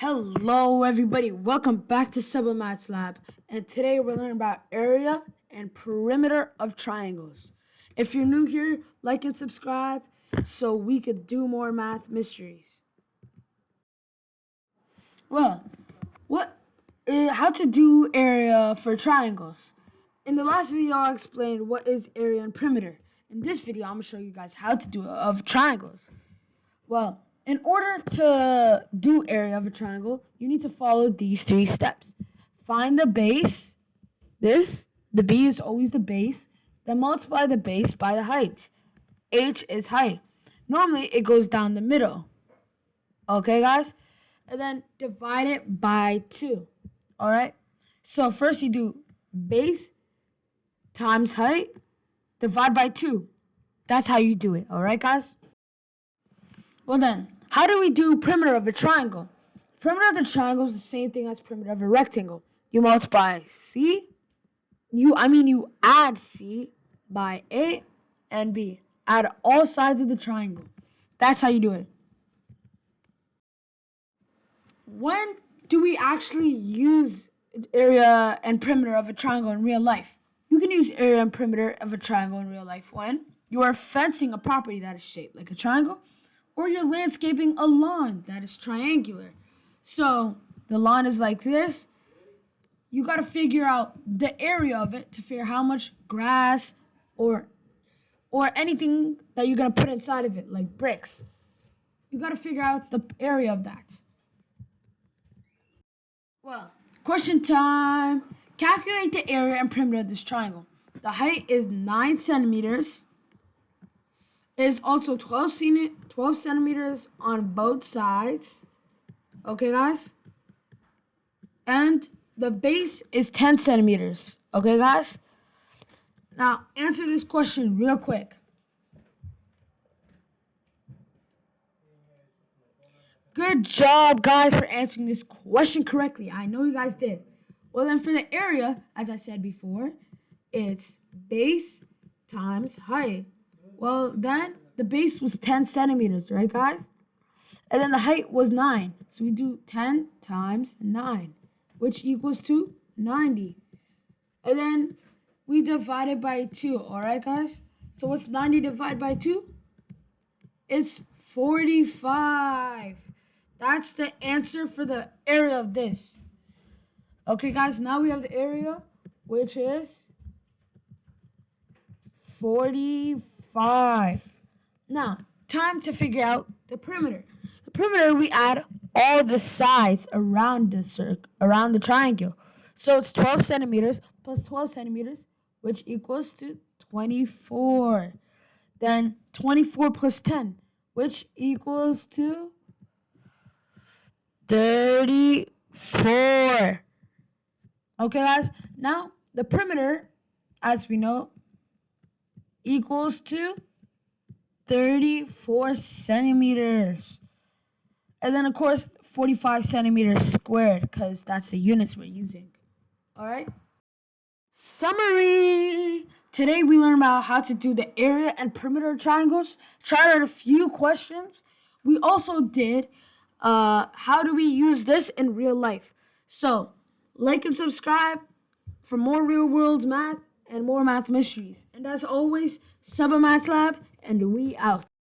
Hello everybody, welcome back to Subamaths Lab, and today we're learning about area and perimeter of triangles. If you're new here, like and subscribe so we could do more math mysteries. Well, how to do area for triangles. In the last video I explained what is area and perimeter. In this video I'm going to show you guys how to do it of triangles. Well, in order to do area of a triangle, you need to follow these 3 steps. Find the base, the B is always the base, then multiply the base by the height. H is height. Normally, it goes down the middle. Okay, guys? And then divide it by 2. Alright? So first you do base times height, divide by 2. That's how you do it. Alright, guys? Well then, how do we do perimeter of a triangle? Perimeter of the triangle is the same thing as perimeter of a rectangle. You multiply you add C by A and B. Add all sides of the triangle. That's how you do it. When do we actually use area and perimeter of a triangle in real life? You can use area and perimeter of a triangle in real life when you are fencing a property that is shaped like a triangle, or you're landscaping a lawn that is triangular. So the lawn is like this. You got to figure out the area of it to figure how much grass or anything that you're going to put inside of it, like bricks. You got to figure out the area of that. Well, question time. Calculate the area and perimeter of this triangle. The height is 9 centimeters. It is also 12 centimeters on both sides. Okay, guys? And the base is 10 centimeters. Okay, guys? Now, answer this question real quick. Good job, guys, for answering this question correctly. I know you guys did. Well, then for the area, as I said before, it's base times height. Well, then the base was 10 centimeters, right, guys? And then the height was 9. So we do 10 times 9, which equals to 90. And then we divide it by 2, all right, guys? So what's 90 divided by 2? It's 45. That's the answer for the area of this. Okay, guys, now we have the area, which is 45. Now, time to figure out the perimeter. The perimeter, we add all the sides around the triangle. So it's 12 centimeters plus 12 centimeters, which equals to 24. Then 24 plus 10, which equals to 34. Okay, guys? Now, the perimeter, as we know, equals to 34 centimeters. And then, of course, 45 centimeters squared, because that's the units we're using. All right? Summary. Today, we learned about how to do the area and perimeter triangles. Tried out a few questions. We also did how do we use this in real life. So, like and subscribe for more real-world math and more math mysteries. And as always, Subamaths Lab, and we out.